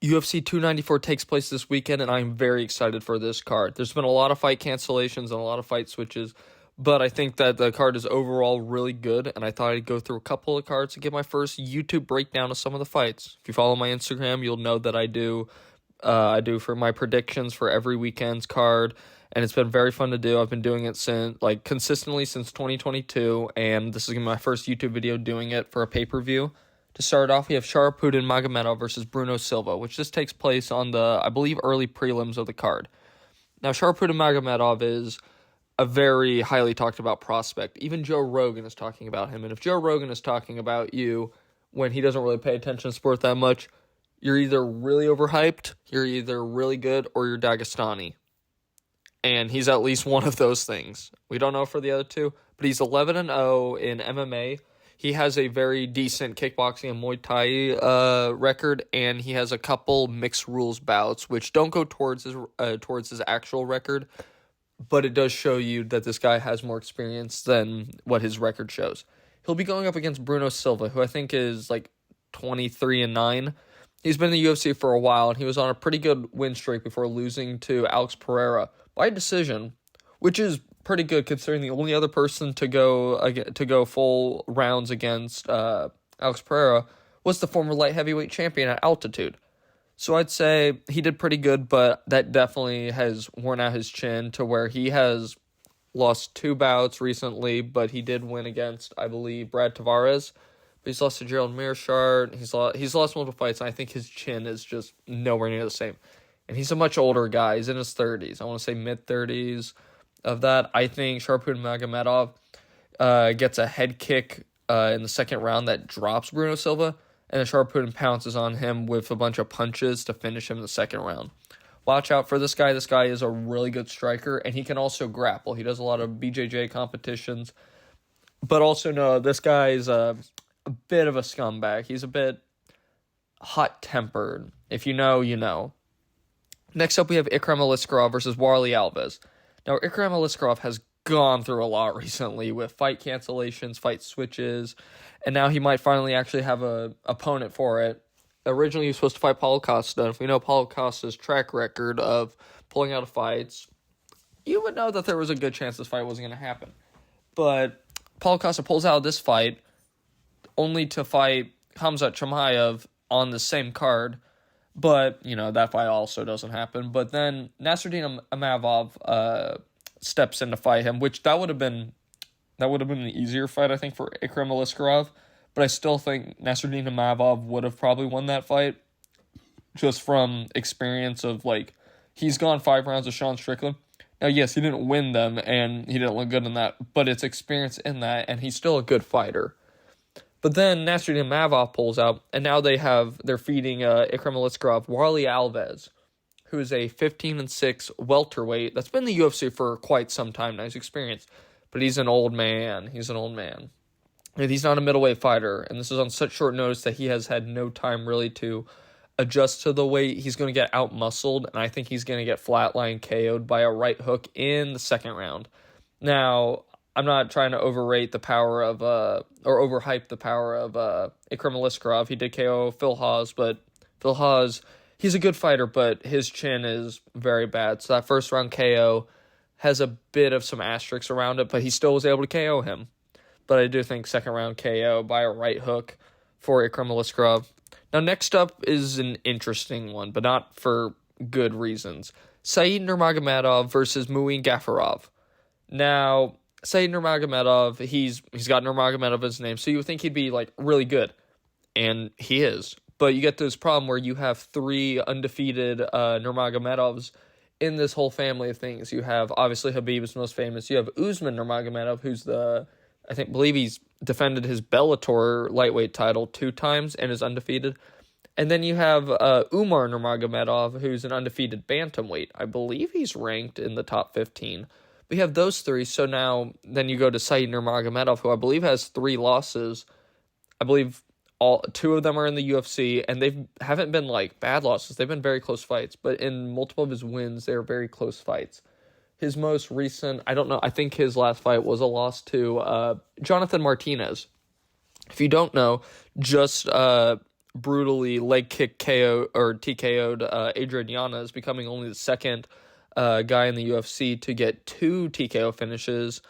UFC 294 takes place this weekend, and I'm very excited for this card. There's been a lot of fight cancellations and a lot of fight switches, but I think that the card is overall really good, and I thought I'd go through a couple of cards to get my first YouTube breakdown of some of the fights. If you follow my Instagram, you'll know that I do for my predictions for every weekend's card, and it's been very fun to do. I've been doing it consistently since 2022, and this is gonna be my first YouTube video doing it for a pay-per-view. To start off, we have Sharapudin Magomedov versus Bruno Silva, which just takes place on the, I believe, early prelims of the card. Now, Sharapudin Magomedov is a very highly talked about prospect. Even Joe Rogan is talking about him, and if Joe Rogan is talking about you when he doesn't really pay attention to sport that much, you're either really overhyped, you're either really good, or you're Dagestani. And he's at least one of those things. We don't know for the other two, but he's 11-0 in MMA. He has a very decent kickboxing and Muay Thai record, and he has a couple mixed rules bouts, which don't go towards his actual record, but it does show you that this guy has more experience than what his record shows. He'll be going up against Bruno Silva, who I think is like 23-9. He's been in the UFC for a while, and he was on a pretty good win streak before losing to Alex Pereira by decision, which is pretty good considering the only other person to go full rounds against Alex Pereira was the former light heavyweight champion at Altitude. So I'd say he did pretty good, but that definitely has worn out his chin to where he has lost 2 bouts recently, but he did win against, I believe, Brad Tavares. But he's lost to Gerald Mearshart. He's lost multiple fights, and I think his chin is just nowhere near the same. And he's a much older guy. He's in his 30s. I want to say mid-30s. Of that, I think Sharapudin Magomedov gets a head kick in the second round that drops Bruno Silva, and then Sharapudin pounces on him with a bunch of punches to finish him in the second round. Watch out for this guy. This guy is a really good striker, and he can also grapple. He does a lot of BJJ competitions, but also know this guy is a bit of a scumbag. He's a bit hot-tempered. If you know, you know. Next up, we have Ikram Aliskerov versus Warlley Alves. Now, Ikram Aliskerov has gone through a lot recently with fight cancellations, fight switches, and now he might finally actually have an opponent for it. Originally, he was supposed to fight Paulo Costa, and if we know Paulo Costa's track record of pulling out of fights, you would know that there was a good chance this fight wasn't going to happen. But Paulo Costa pulls out of this fight only to fight Khamzat Chimaev on the same card. But, that fight also doesn't happen. But then Nasruddin Imavov steps in to fight him, which that would have been the easier fight, I think, for Ikram Aliskerov. But I still think Nasruddin Imavov would have probably won that fight just from experience of, he's gone 5 rounds with Sean Strickland. Now, yes, he didn't win them, and he didn't look good in that, but it's experience in that, and he's still a good fighter. But then Nasruddin Imavov pulls out, and now they're feeding Ikram Aliskerov Warlley Alves, who is a 15-6 welterweight that's been in the UFC for quite some time now. He's experienced, but he's an old man. And he's not a middleweight fighter, and this is on such short notice that he has had no time really to adjust to the weight. He's going to get out-muscled, and I think he's going to get flatline KO'd by a right hook in the second round. Now, I'm not trying to overrate the power of, or overhype the power of Ikram Aliskerov. He did KO Phil Hawes, but Phil Hawes, he's a good fighter, but his chin is very bad. So that first round KO has a bit of some asterisks around it, but he still was able to KO him. But I do think second round KO by a right hook for Ikram Aliskerov. Now next up is an interesting one, but not for good reasons. Said Nurmagomedov versus Muin Gafurov. Now, Said Nurmagomedov, he's got Nurmagomedov as his name, so you would think he'd be, really good. And he is. But you get this problem where you have 3 undefeated Nurmagomedovs in this whole family of things. You have, obviously, Khabib is most famous. You have Usman Nurmagomedov, who's believe he's defended his Bellator lightweight title 2 times and is undefeated. And then you have Umar Nurmagomedov, who's an undefeated bantamweight. I believe he's ranked in the top 15. We have those 3, so then you go to Said Nurmagomedov, who I believe has 3 losses. I believe 2 of them are in the UFC, and they haven't been, bad losses. They've been very close fights, but in multiple of his wins, they're very close fights. His most recent, I don't know, I think his last fight was a loss to Jonathan Martinez. If you don't know, just brutally leg kick KO or TKO'd Adrian Yanez, becoming only the second guy in the UFC to get 2 TKO finishes.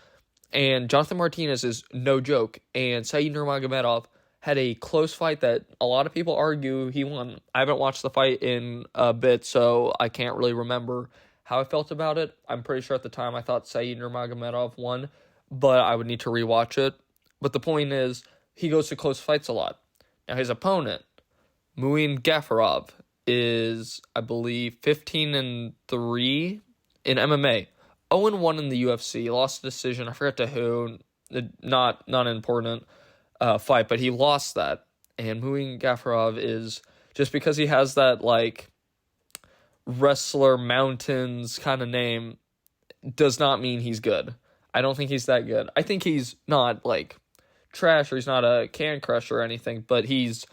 And Jonathan Martinez is no joke. And Said Nurmagomedov had a close fight that a lot of people argue he won. I haven't watched the fight in a bit, so I can't really remember how I felt about it. I'm pretty sure at the time I thought Said Nurmagomedov won, but I would need to rewatch it. But the point is, he goes to close fights a lot. Now his opponent, Muin Gafarov, is, I believe, 15-3 in MMA. 0-1 in the UFC, lost a decision, I forget to who, not important fight, but he lost that. And Muin Gafarov is, just because he has that, like, wrestler mountains kind of name, does not mean he's good. I don't think he's that good. I think he's not, like, trash, or he's not a can crusher or anything, but he's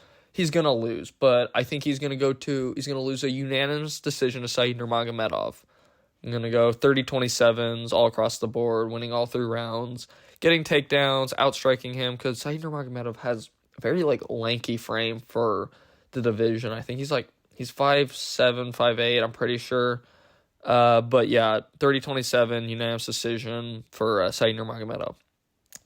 gonna lose. But I think he's gonna lose a unanimous decision to Said Nurmagomedov. I'm going to go 30-27s all across the board, winning all 3 rounds, getting takedowns, outstriking him, because Said Nurmagomedov has a very, like, lanky frame for the division. I think he's 5'7", 5'8", I'm pretty sure. But, yeah, 30-27, unanimous decision for Said Nurmagomedov.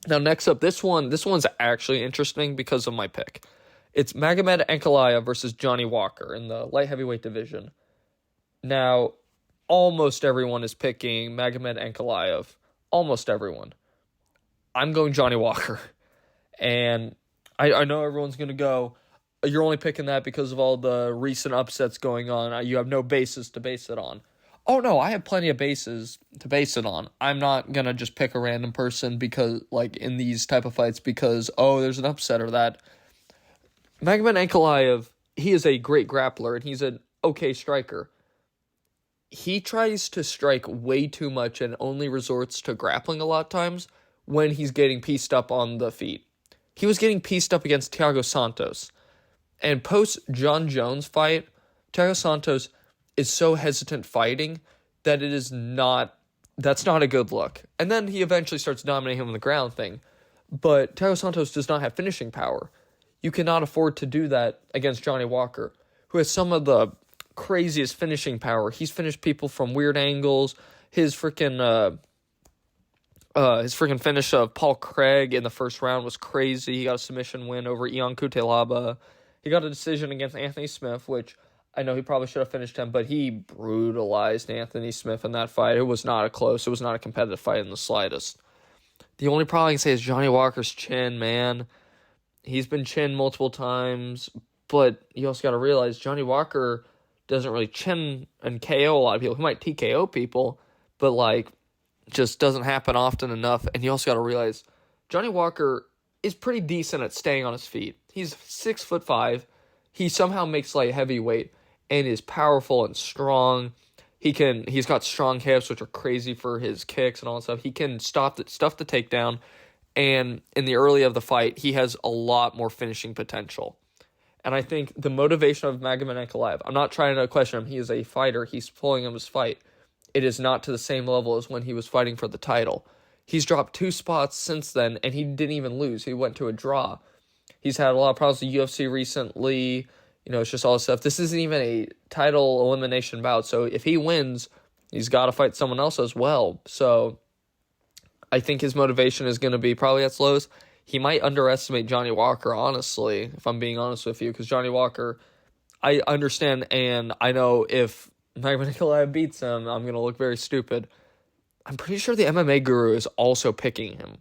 Now, next up, this one's actually interesting because of my pick. It's Magomed Ankalaev versus Johnny Walker in the light heavyweight division. Now, almost everyone is picking Magomed Ankalaev. Almost everyone. I'm going Johnny Walker. And I know everyone's going to go, you're only picking that because of all the recent upsets going on. You have no basis to base it on. Oh, no, I have plenty of bases to base it on. I'm not going to just pick a random person because, like, in these type of fights because, there's an upset or that. Magomed Ankalaev, he is a great grappler, and he's an okay striker. He tries to strike way too much and only resorts to grappling a lot of times when he's getting pieced up on the feet. He was getting pieced up against Thiago Santos. And post John Jones fight, Thiago Santos is so hesitant fighting that that's not a good look. And then he eventually starts dominating him on the ground thing. But Thiago Santos does not have finishing power. You cannot afford to do that against Johnny Walker, who has some of the craziest finishing power. He's finished people from weird angles. His freaking finish of Paul Craig in the first round was crazy. He got a submission win over Ion Cutelaba. He got a decision against Anthony Smith, which I know he probably should have finished him, but he brutalized Anthony Smith in that fight. It was not a competitive fight in the slightest. The only problem I can say is Johnny Walker's chin, man. He's been chinned multiple times, but you also got to realize Johnny Walker doesn't really chin and KO a lot of people. He might TKO people, but, like, just doesn't happen often enough. And you also got to realize Johnny Walker is pretty decent at staying on his feet. He's 6'5". He somehow makes light heavyweight and is powerful and strong. He's got strong hips, which are crazy for his kicks and all that stuff. He can stuff the takedown. And in the early of the fight, he has a lot more finishing potential. And I think the motivation of Magomed Ankalaev, I'm not trying to question him. He is a fighter. He's pulling him his fight. It is not to the same level as when he was fighting for the title. He's dropped 2 spots since then, and he didn't even lose. He went to a draw. He's had a lot of problems with UFC recently. It's just all this stuff. This isn't even a title elimination bout. So if he wins, he's got to fight someone else as well. So I think his motivation is going to be probably at its lowest. He might underestimate Johnny Walker, honestly, if I'm being honest with you, because Johnny Walker, I understand, and I know if Magomed Ankalaev beats him, I'm going to look very stupid. I'm pretty sure the MMA guru is also picking him.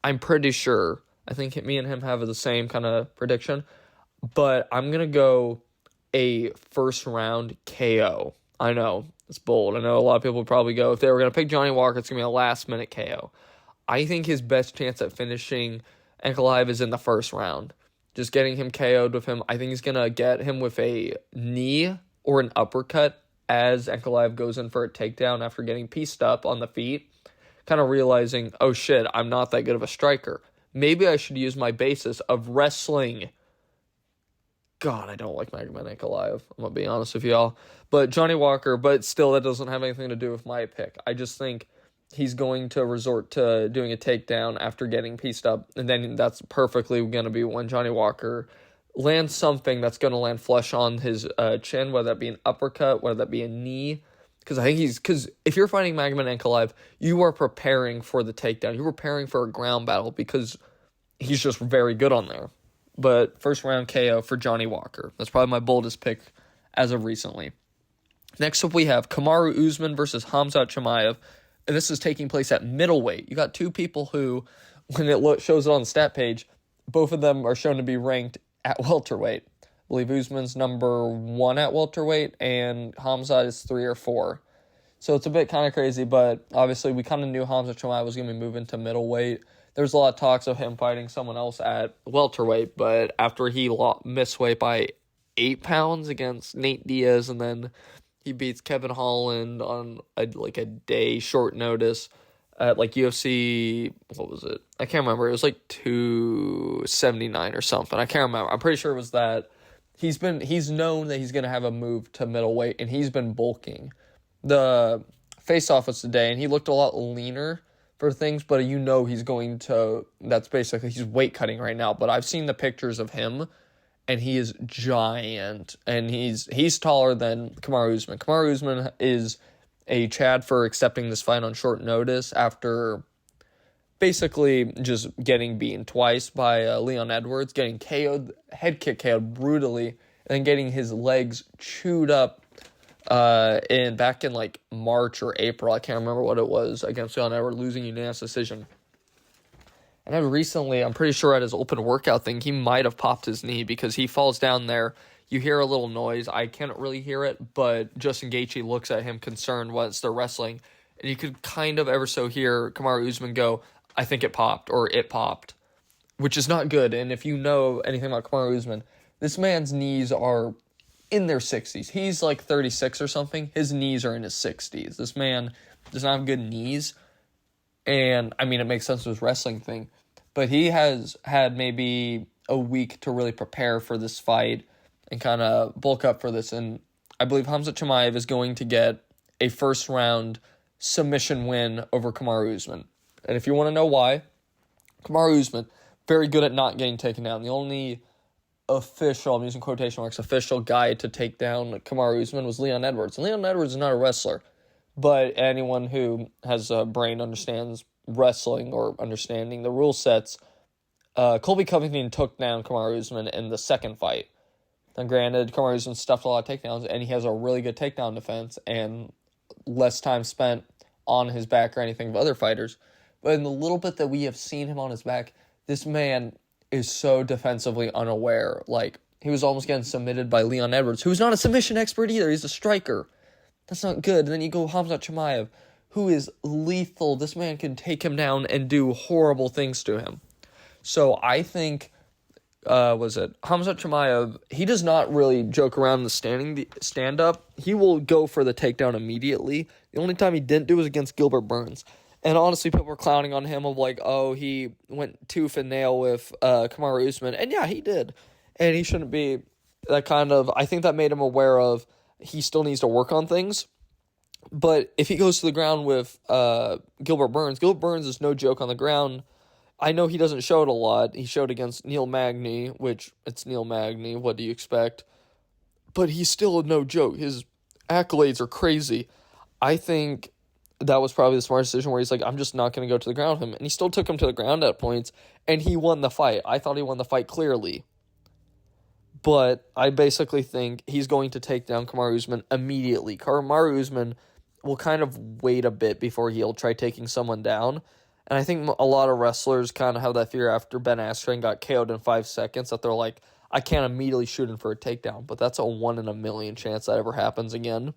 I'm pretty sure. I think me and him have the same kind of prediction, but I'm going to go a first-round KO. I know, it's bold. I know a lot of people would probably go, if they were going to pick Johnny Walker, it's going to be a last-minute KO. I think his best chance at finishing Ankalaev is in the first round. Just getting him KO'd with him. I think he's going to get him with a knee or an uppercut as Ankalaev goes in for a takedown after getting pieced up on the feet. Kind of realizing, oh shit, I'm not that good of a striker. Maybe I should use my basis of wrestling. God, I don't like Magomed Ankalaev. I'm going to be honest with y'all. But Johnny Walker, but still that doesn't have anything to do with my pick. I just think he's going to resort to doing a takedown after getting pieced up. And then that's perfectly going to be when Johnny Walker land something that's going to land flush on his chin, whether that be an uppercut, whether that be a knee. Because I think because if you're fighting Magomed Ankalaev, you are preparing for the takedown. You're preparing for a ground battle because he's just very good on there. But first round KO for Johnny Walker. That's probably my boldest pick as of recently. Next up, we have Kamaru Usman versus Khamzat Chimaev, and this is taking place at middleweight. You got two people who, when it shows it on the stat page, both of them are shown to be ranked at welterweight. I believe Usman's number 1 at welterweight, and Khamzat is 3 or 4. So it's a bit kind of crazy, but obviously we kind of knew Khamzat Chimaev was going to be moving to middleweight. There's a lot of talks of him fighting someone else at welterweight, but after he missed weight by 8 pounds against Nate Diaz, and then he beats Kevin Holland on a day short notice at UFC, what was it? I can't remember. It was 279 or something. I can't remember. I'm pretty sure it was that. He's known that he's going to have a move to middleweight, and he's been bulking. The face-off was today, and he looked a lot leaner for things, but he's going to, that's basically, he's weight cutting right now, but I've seen the pictures of him, and he is giant, and he's taller than Kamaru Usman. Kamaru Usman is a Chad for accepting this fight on short notice after basically just getting beaten twice by Leon Edwards, getting head kick KO'd brutally, and then getting his legs chewed up back in March or April. I can't remember what it was, against Leon Edwards, losing unanimous decision. And then recently, I'm pretty sure at his open workout thing, he might have popped his knee because he falls down there. You hear a little noise. I can't really hear it, but Justin Gaethje looks at him concerned once they're wrestling. And you could kind of ever so hear Kamaru Usman go, I think it popped, or it popped, which is not good. And if you know anything about Kamaru Usman, this man's knees are in their 60s. He's 36 or something. His knees are in his 60s. This man does not have good knees. And, it makes sense with his wrestling thing. But he has had maybe a week to really prepare for this fight and kind of bulk up for this. And I believe Khamzat Chimaev is going to get a first-round submission win over Kamaru Usman. And if you want to know why, Kamaru Usman, very good at not getting taken down. The only official, I'm using quotation marks, official guy to take down Kamaru Usman was Leon Edwards. And Leon Edwards is not a wrestler. But anyone who has a brain understands wrestling or understanding the rule sets. Colby Covington took down Kamaru Usman in the second fight. Now, granted, Kamaru Usman stuffed a lot of takedowns, and he has a really good takedown defense and less time spent on his back or anything of other fighters. But in the little bit that we have seen him on his back, this man is so defensively unaware. He was almost getting submitted by Leon Edwards, who's not a submission expert either. He's a striker. That's not good. And then you go Khamzat Chimaev, who is lethal. This man can take him down and do horrible things to him. So I think, Khamzat Chimaev, he does not really joke around in the stand-up. He will go for the takedown immediately. The only time he didn't do was against Gilbert Burns. And honestly, people were clowning on him of he went tooth and nail with Kamaru Usman. And yeah, he did. And he shouldn't be that kind of, I think that made him aware of he still needs to work on things. But if he goes to the ground with Gilbert Burns is no joke on the ground. I know he doesn't show it a lot. He showed against Neil Magny, which it's Neil Magny. What do you expect? But he's still no joke. His accolades are crazy. I think that was probably the smart decision where he's I'm just not going to go to the ground with him. And he still took him to the ground at points, and he won the fight. I thought he won the fight clearly. But I basically think he's going to take down Kamaru Usman immediately. Kamaru Usman will kind of wait a bit before he'll try taking someone down. And I think a lot of wrestlers kind of have that fear after Ben Askren got KO'd in 5 seconds that they're I can't immediately shoot him for a takedown. But that's a 1 in a million chance that ever happens again.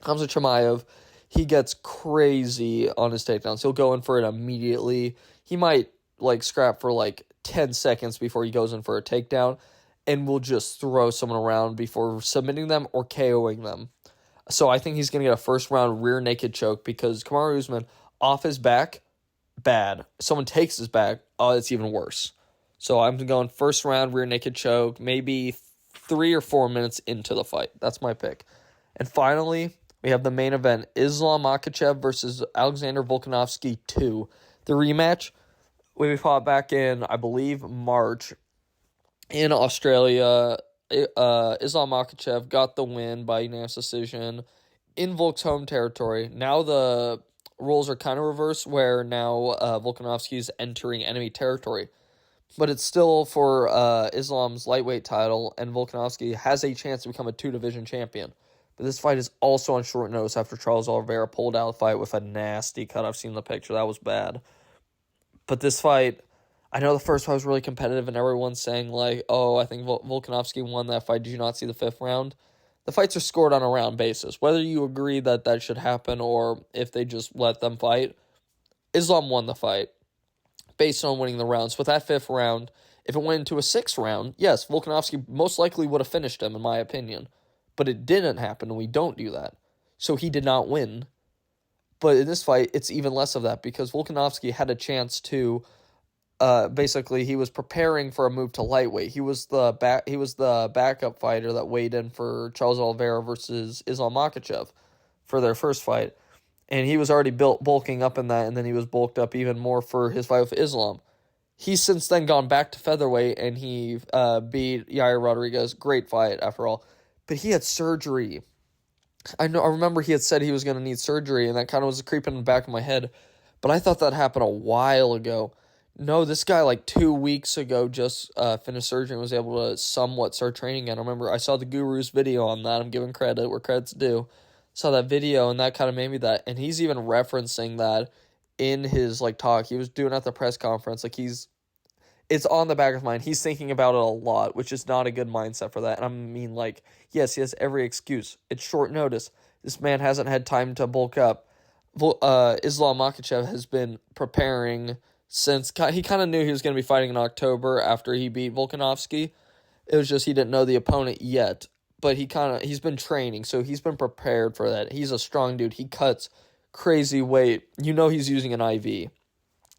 Khamzat Chimaev, he gets crazy on his takedowns. He'll go in for it immediately. He might scrap for 10 seconds before he goes in for a takedown, and will just throw someone around before submitting them or KOing them. So I think he's going to get a first-round rear naked choke because Kamaru Usman, off his back, bad. Someone takes his back, it's even worse. So I'm going first-round rear naked choke, maybe 3 or 4 minutes into the fight. That's my pick. And finally, we have the main event, Islam Makhachev versus Alexander Volkanovski 2. The rematch, we fought back in, I believe, March. In Australia, Islam Makhachev got the win by unanimous decision in Volk's home territory. Now the roles are kind of reversed, where now Volkanovski is entering enemy territory. But it's still for Islam's lightweight title, and Volkanovski has a chance to become a two-division champion. But this fight is also on short notice after Charles Oliveira pulled out the fight with a nasty cut. I've seen the picture. That was bad. But this fight, I know the first fight was really competitive, and everyone's saying, like, oh, I think Volkanovski won that fight. Did you not see the fifth round? The fights are scored on a round basis. Whether you agree that that should happen or if they just let them fight, Islam won the fight based on winning the rounds. With that fifth round, if it went into a sixth round, yes, Volkanovski most likely would have finished him, in my opinion. But it didn't happen, and we don't do that. So he did not win. But in this fight, it's even less of that because Volkanovski had a chance to. Basically, he was preparing for a move to lightweight. He was the backup fighter that weighed in for Charles Oliveira versus Islam Makhachev for their first fight, and he was already bulking up in that, and then he was bulked up even more for his fight with Islam. He's since then gone back to featherweight, and he beat Yair Rodriguez. Great fight, after all. But he had surgery. I remember he had said he was going to need surgery, and that kind of was creeping in the back of my head. But I thought that happened a while ago. No, this guy, like 2 weeks ago, just finished surgery and was able to somewhat start training again. I remember I saw the Guru's video on that. I'm giving credit where credit's due. Saw that video, and that kind of made me that. And he's even referencing that in his, like, talk. He was doing it at the press conference. Like, it's on the back of his mind. He's thinking about it a lot, which is not a good mindset for that. And I mean, like, yes, he has every excuse. It's short notice. This man hasn't had time to bulk up. Islam Makhachev has been preparing since he kind of knew he was going to be fighting in October after he beat Volkanovski. It was just he didn't know the opponent yet. But he's been training, so he's been prepared for that. He's a strong dude. He cuts crazy weight. You know he's using an IV.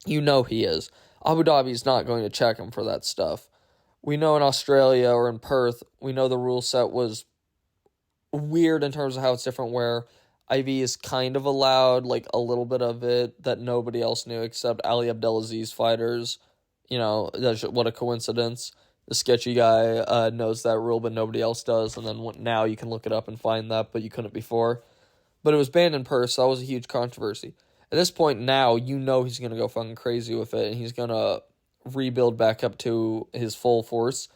You know he is. Abu Dhabi's not going to check him for that stuff. We know in Australia or in Perth, we know the rule set was weird in terms of how it's different, where IV is kind of allowed, like a little bit of it that nobody else knew except Ali Abdelaziz fighters. You know, what a coincidence. The sketchy guy knows that rule, but nobody else does. And then now you can look it up and find that, but you couldn't before. But it was banned in Perth, so that was a huge controversy. At this point now, you know he's going to go fucking crazy with it, and he's going to rebuild back up to his full force.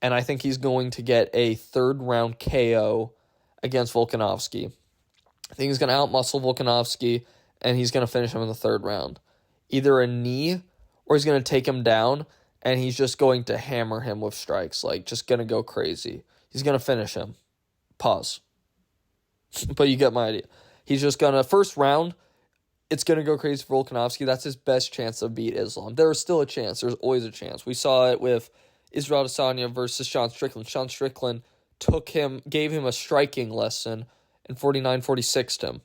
And I think he's going to get a third-round KO against Volkanovski. I think he's going to outmuscle Volkanovski, and he's going to finish him in the third round. Either a knee, or he's going to take him down, and he's just going to hammer him with strikes. Like, just going to go crazy. He's going to finish him. Pause. But you get my idea. He's just going to, first round, it's going to go crazy for Volkanovski. That's his best chance to beat Islam. There is still a chance. There's always a chance. We saw it with Israel Adesanya versus Sean Strickland. Sean Strickland gave him a striking lesson, and 49-46'd him.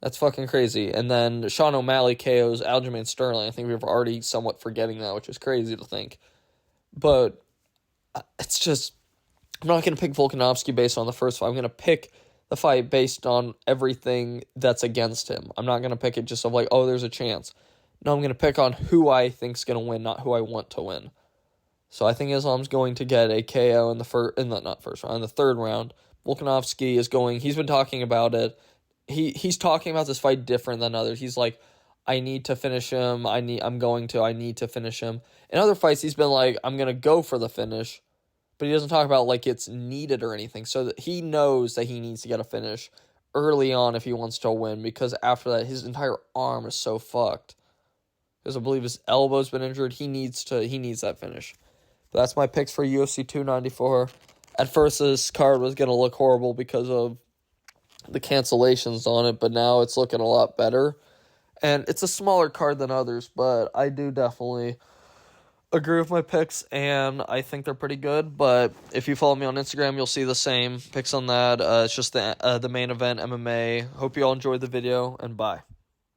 That's fucking crazy. And then Sean O'Malley KOs Aljamain Sterling. I think we were already somewhat forgetting that, which is crazy to think. But it's just, I'm not going to pick Volkanovski based on the first fight. I'm going to pick the fight based on everything that's against him. I'm not going to pick it just of like, oh, there's a chance. No, I'm going to pick on who I think's going to win, not who I want to win. So I think Islam's going to get a KO in the third round. Volkanovski he's been talking about it. He's talking about this fight different than others. He's like, I need to finish him. I need to finish him. In other fights, he's been like, I'm going to go for the finish. But he doesn't talk about like it's needed or anything. So that he knows that he needs to get a finish early on if he wants to win, because after that, his entire arm is so fucked. Because I believe his elbow's been injured. He needs that finish. But that's my picks for UFC 294. At first, this card was going to look horrible because of the cancellations on it, but now it's looking a lot better. And it's a smaller card than others, but I do definitely agree with my picks, and I think they're pretty good. But if you follow me on Instagram, you'll see the same picks on that. It's just the main event MMA. Hope you all enjoyed the video, and bye.